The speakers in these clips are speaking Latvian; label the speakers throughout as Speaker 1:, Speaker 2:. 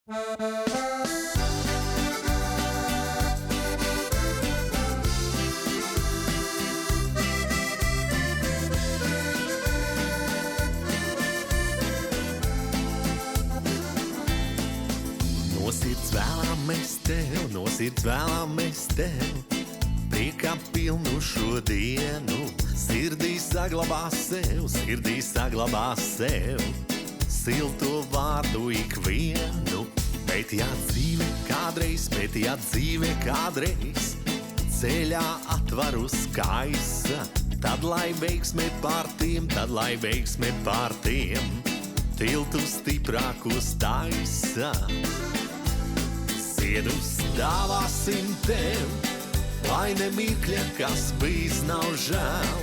Speaker 1: No sirds vēlamies tev, no sirds vēlamies tev, priekā pilnu šo dienu. Sirdī saglabā sev, sirdī saglabā sev, silto vārdu ikvienu. Bet ja dzīve kādreiz, ceļā atvaru skaisa, tad lai veiksme pār tiem, tiltu stiprākus taisa. Ziedus dāvāsim tev, lai ne mirkļa, kas bijis nav žēl,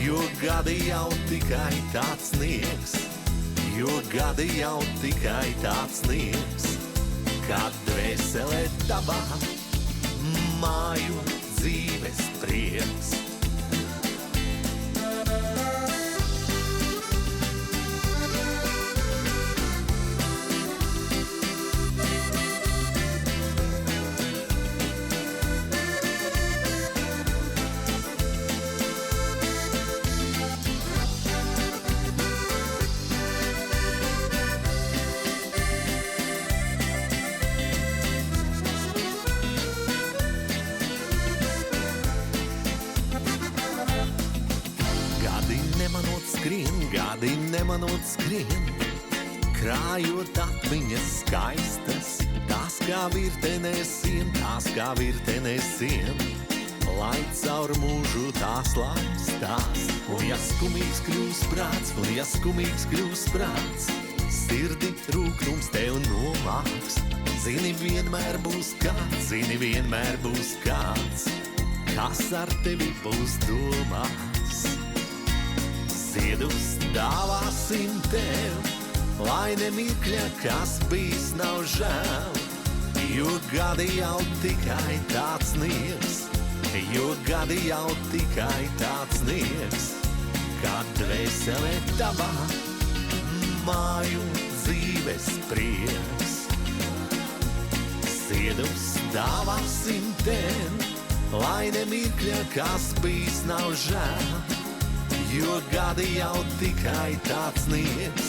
Speaker 1: jo gadi jau tikai tāds sniegs, kad dvēselē tavā māju dzīves prieks. Gadi nemanot skrien, krājot atmiņas skaistas, tās kā virtenē sien, lai caur mūžu tās laistās. Un ja skumīgs kļūs prāts, sirdi rūkums tev nomāks. Zini, vienmēr būs kāds, kas ar tevi būs domās. Ziedus dāvāsim tev, lai ne mirkļa, kas bijis nav žēl, jo gadi jau tikai tāds sniegs, kad dvēselē tavā māju dzīves prieks. Ziedus dāvāsim tev, lai ne mirkļa, kas bijis nav žēl, jo gadi jau tikai tāds sniegs,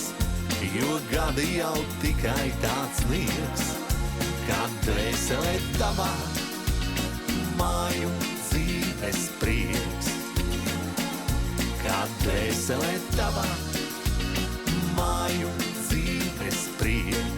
Speaker 1: kad dvēselē tavā māju dzīves prieks. Kad dvēselē tavā māju dzīves prieks.